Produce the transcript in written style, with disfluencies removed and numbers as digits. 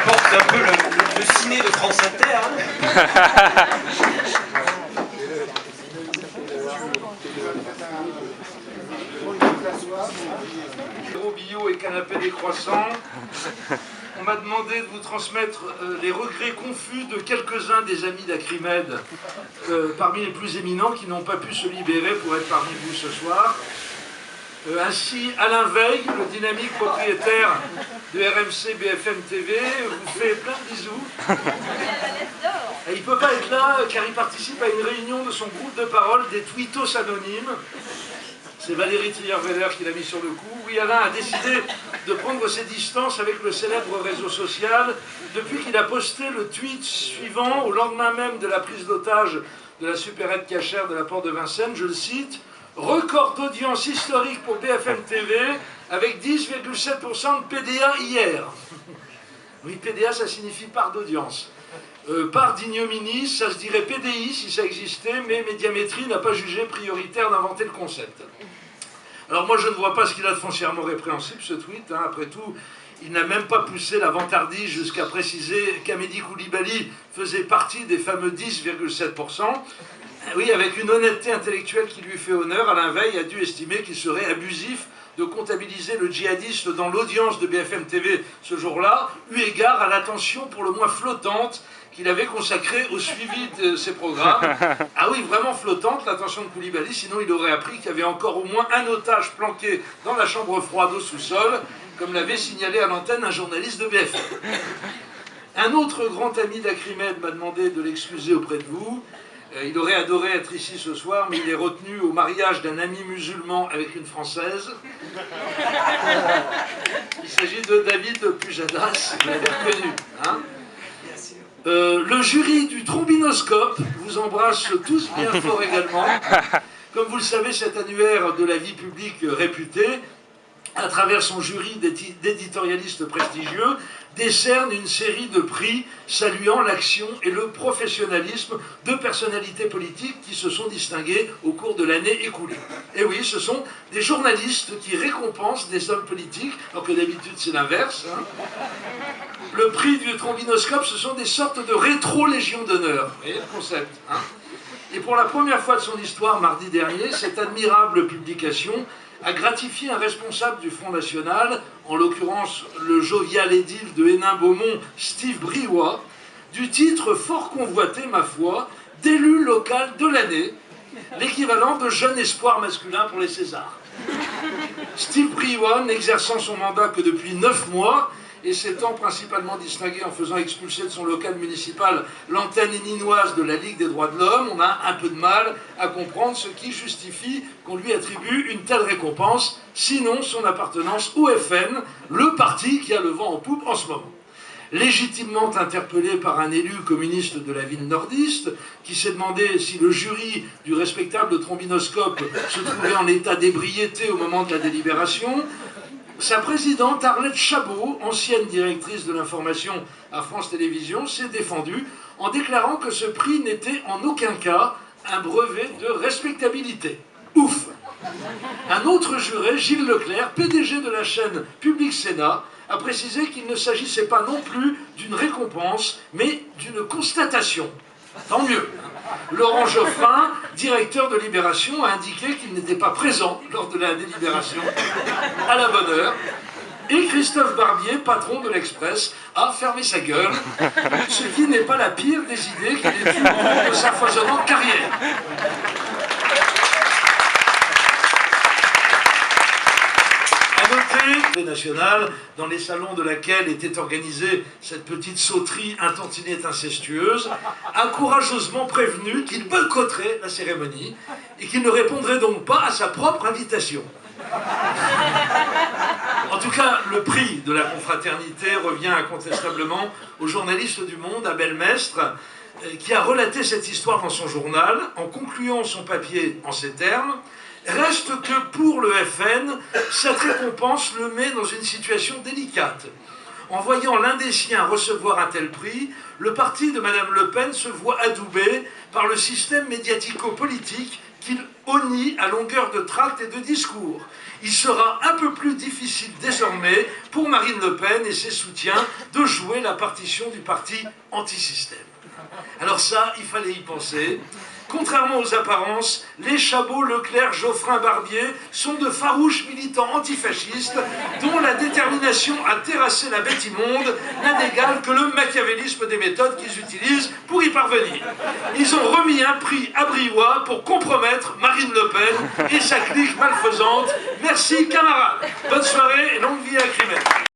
apporte un peu le ciné de France Inter. Hein. Bio et canapé décroissant. On m'a demandé de vous transmettre les regrets confus de quelques-uns des amis d'Acrimed, parmi les plus éminents qui n'ont pas pu se libérer pour être parmi vous ce soir. Ainsi, Alain Veil, le dynamique propriétaire de RMC BFM TV, vous fait plein de bisous. Et il ne peut pas être là car il participe à une réunion de son groupe de parole des Tweetos Anonymes. C'est Valérie Trierweiler qui l'a mis sur le coup. Oui, Alain a décidé de prendre ses distances avec le célèbre réseau social depuis qu'il a posté le tweet suivant au lendemain même de la prise d'otage de la supérette cachère de la porte de Vincennes. Je le cite, « Record d'audience historique pour BFM TV avec 10,7% de PDA hier. » Oui, PDA, ça signifie part d'audience. Part d'ignominie, ça se dirait PDI si ça existait, mais Médiamétrie n'a pas jugé prioritaire d'inventer le concept. Alors moi je ne vois pas ce qu'il a de foncièrement répréhensible ce tweet, hein. Après tout, il n'a même pas poussé la vantardise jusqu'à préciser qu'Amédi Coulibaly faisait partie des fameux 10,7%. Oui, avec une honnêteté intellectuelle qui lui fait honneur, Alain Veil a dû estimer qu'il serait abusif de comptabiliser le djihadiste dans l'audience de BFM TV ce jour-là, eu égard à l'attention pour le moins flottante qu'il avait consacrée au suivi de ses programmes. Ah oui, vraiment flottante, l'attention de Coulibaly, sinon il aurait appris qu'il y avait encore au moins un otage planqué dans la chambre froide au sous-sol, comme l'avait signalé à l'antenne un journaliste de BFM. Un autre grand ami d'Acrimed m'a demandé de l'excuser auprès de vous. Il aurait adoré être ici ce soir, mais il est retenu au mariage d'un ami musulman avec une Française. Il s'agit de David Pujadas, vous l'avez reconnu. Hein, le jury du trombinoscope vous embrasse tous bien fort également. Comme vous le savez, cet annuaire de la vie publique réputée, à travers son jury d'éditorialistes prestigieux, décerne une série de prix saluant l'action et le professionnalisme de personnalités politiques qui se sont distinguées au cours de l'année écoulée. Et oui, ce sont des journalistes qui récompensent des hommes politiques, alors que d'habitude c'est l'inverse. Hein. Le prix du trombinoscope, ce sont des sortes de rétro-légions d'honneur. Vous voyez le concept, hein. Et pour la première fois de son histoire, mardi dernier, cette admirable publication a gratifié un responsable du Front National, en l'occurrence le jovial édile de Hénin-Beaumont, Steve Briouat, du titre fort convoité, ma foi, d'élu local de l'année, l'équivalent de jeune espoir masculin pour les Césars. Steve Briouat, n'exerçant son mandat que depuis 9 mois, et s'étant principalement distingué en faisant expulser de son local municipal l'antenne héninoise de la Ligue des droits de l'homme, on a un peu de mal à comprendre ce qui justifie qu'on lui attribue une telle récompense, sinon son appartenance au FN, le parti qui a le vent en poupe en ce moment. Légitimement interpellé par un élu communiste de la ville nordiste, qui s'est demandé si le jury du respectable trombinoscope se trouvait en état d'ébriété au moment de la délibération, sa présidente, Arlette Chabot, ancienne directrice de l'information à France Télévisions, s'est défendue en déclarant que ce prix n'était en aucun cas un brevet de respectabilité. Ouf! Un autre juré, Gilles Leclerc, PDG de la chaîne Public Sénat, a précisé qu'il ne s'agissait pas non plus d'une récompense, mais d'une constatation. Tant mieux. Laurent Geoffrin, directeur de Libération, a indiqué qu'il n'était pas présent lors de la délibération, à la bonne heure. Et Christophe Barbier, patron de l'Express, a fermé sa gueule, ce qui n'est pas la pire des idées qu'il ait eues au cours de sa foisonnante carrière. Nationale, dans les salons de laquelle était organisée cette petite sauterie intantinette incestueuse, a courageusement prévenu qu'il boycotterait la cérémonie et qu'il ne répondrait donc pas à sa propre invitation. En tout cas, le prix de la confraternité revient incontestablement au journaliste du Monde, Abel Mestre, qui a relaté cette histoire dans son journal en concluant son papier en ces termes. Reste que pour le FN, cette récompense le met dans une situation délicate. En voyant l'un des siens recevoir un tel prix, le parti de Mme Le Pen se voit adoubé par le système médiatico-politique qu'il honnit à longueur de tracts et de discours. il sera un peu plus difficile désormais pour Marine Le Pen et ses soutiens de jouer la partition du parti anti-système. Alors ça, il fallait y penser. Contrairement aux apparences, les Chabot, Leclerc, Geoffrin, Barbier sont de farouches militants antifascistes dont la détermination à terrasser la bête immonde n'a d'égal que le machiavélisme des méthodes qu'ils utilisent pour y parvenir. Ils ont remis un prix à Briouat pour compromettre Marine Le Pen et sa clique malfaisante. Merci camarades. Bonne soirée et longue vie à Crimée.